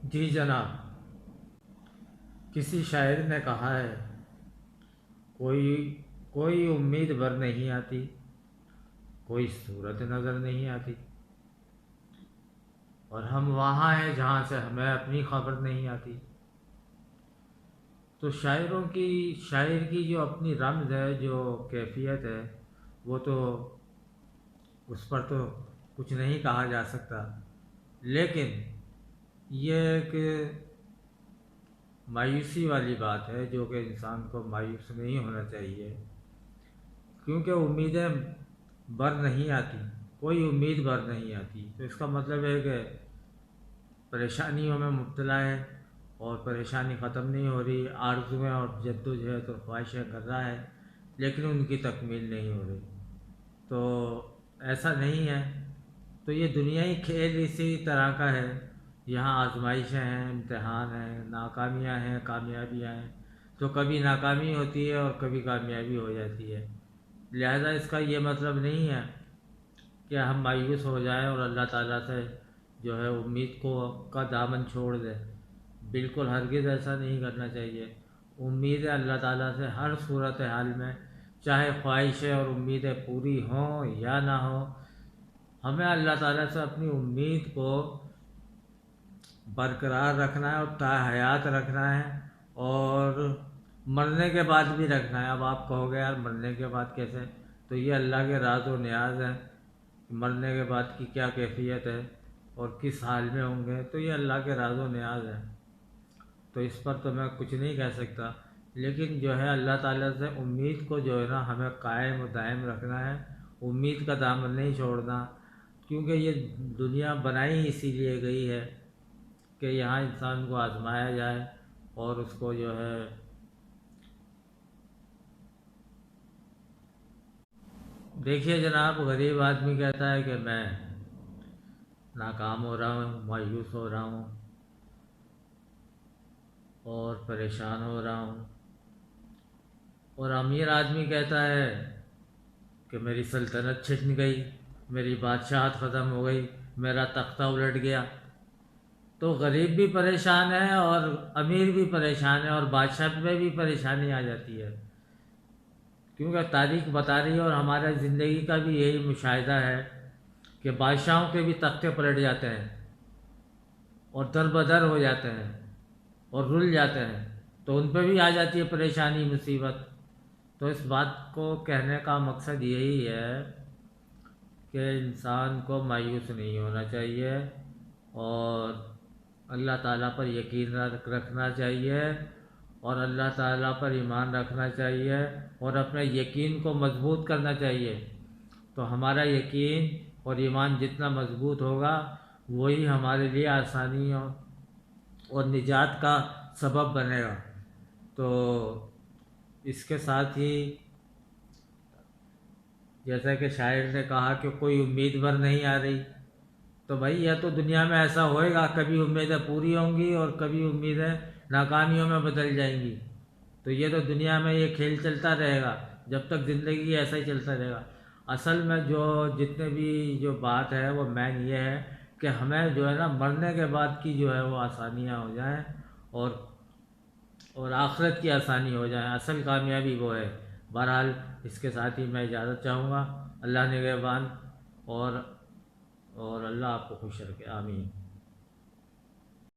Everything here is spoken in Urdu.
جی جناب، کسی شاعر نے کہا ہے، کوئی کوئی امید بھر نہیں آتی، کوئی صورت نظر نہیں آتی، اور ہم وہاں ہیں جہاں سے ہمیں اپنی خبر نہیں آتی۔ تو شاعر کی جو اپنی رمز ہے، جو کیفیت ہے، وہ تو اس پر تو کچھ نہیں کہا جا سکتا، لیکن یہ ایک مایوسی والی بات ہے جو کہ انسان کو مایوس نہیں ہونا چاہیے، کیونکہ امیدیں بر نہیں آتی، کوئی امید بر نہیں آتی، تو اس کا مطلب ہے کہ پریشانیوں میں مبتلا ہے اور پریشانی ختم نہیں ہو رہی، آرزویں اور جدوجہد اور خواہشیں کر رہا ہے لیکن ان کی تکمیل نہیں ہو رہی۔ تو ایسا نہیں ہے، تو یہ دنیائی کھیل اسی طرح کا ہے، یہاں آزمائشیں ہیں، امتحان ہیں، ناکامیاں ہیں، کامیابیاں ہیں، تو کبھی ناکامی ہوتی ہے اور کبھی کامیابی ہو جاتی ہے۔ لہذا اس کا یہ مطلب نہیں ہے کہ ہم مایوس ہو جائیں اور اللہ تعالیٰ سے جو ہے امید کا دامن چھوڑ دیں، بالکل ہرگز ایسا نہیں کرنا چاہیے۔ امیدیں اللہ تعالیٰ سے ہر صورت حال میں، چاہے خواہشیں اور امیدیں پوری ہوں یا نہ ہوں، ہمیں اللہ تعالیٰ سے اپنی امید کو برقرار رکھنا ہے اور تا حیات رکھنا ہے، اور مرنے کے بعد بھی رکھنا ہے۔ اب آپ کہو گے یار مرنے کے بعد کیسے؟ تو یہ اللہ کے راز و نیاز ہے کہ مرنے کے بعد کی کیا کیفیت ہے اور کس حال میں ہوں گے، تو یہ اللہ کے راز و نیاز ہے، تو اس پر تو میں کچھ نہیں کہہ سکتا، لیکن جو ہے اللہ تعالیٰ سے امید کو جو ہے نا ہمیں قائم و دائم رکھنا ہے، امید کا دامن نہیں چھوڑنا، کیونکہ یہ دنیا بنائی اسی لیے گئی ہے کہ یہاں انسان کو آزمایا جائے اور اس کو جو ہے دیکھیے جناب، غریب آدمی کہتا ہے کہ میں ناکام ہو رہا ہوں، مایوس ہو رہا ہوں اور پریشان ہو رہا ہوں، اور امیر آدمی کہتا ہے کہ میری سلطنت چھن گئی، میری بادشاہت ختم ہو گئی، میرا تختہ الٹ گیا۔ تو غریب بھی پریشان ہے اور امیر بھی پریشان ہے، اور بادشاہ میں بھی پریشانی آ جاتی ہے، کیونکہ تاریخ بتا رہی ہے اور ہمارے زندگی کا بھی یہی مشاہدہ ہے کہ بادشاہوں کے بھی تختے پلٹ جاتے ہیں اور در بدر ہو جاتے ہیں اور رل جاتے ہیں، تو ان پہ بھی آ جاتی ہے پریشانی، مصیبت۔ تو اس بات کو کہنے کا مقصد یہی ہے کہ انسان کو مایوس نہیں ہونا چاہیے اور اللہ تعالیٰ پر یقین رکھنا چاہیے اور اللہ تعالیٰ پر ایمان رکھنا چاہیے اور اپنے یقین کو مضبوط کرنا چاہیے۔ تو ہمارا یقین اور ایمان جتنا مضبوط ہوگا، وہی ہمارے لیے آسانیوں اور نجات کا سبب بنے گا۔ تو اس کے ساتھ ہی جیسا کہ شاعر نے کہا کہ کوئی امید بھر نہیں آ رہی، تو بھائی یہ تو دنیا میں ایسا ہوئے گا، کبھی امیدیں پوری ہوں گی اور کبھی امیدیں ناکامیوں میں بدل جائیں گی، تو یہ تو دنیا میں یہ کھیل چلتا رہے گا، جب تک زندگی ایسا ہی چلتا رہے گا۔ اصل میں جو جتنے بھی جو بات ہے وہ مین یہ ہے کہ ہمیں جو ہے نا مرنے کے بعد کی جو ہے وہ آسانیاں ہو جائیں اور آخرت کی آسانی ہو جائے، اصل کامیابی وہ ہے۔ بہرحال اس کے ساتھ ہی میں اجازت چاہوں گا، اللہ نگہبان، اور اللہ آپ کو خوش رکھے، آمین۔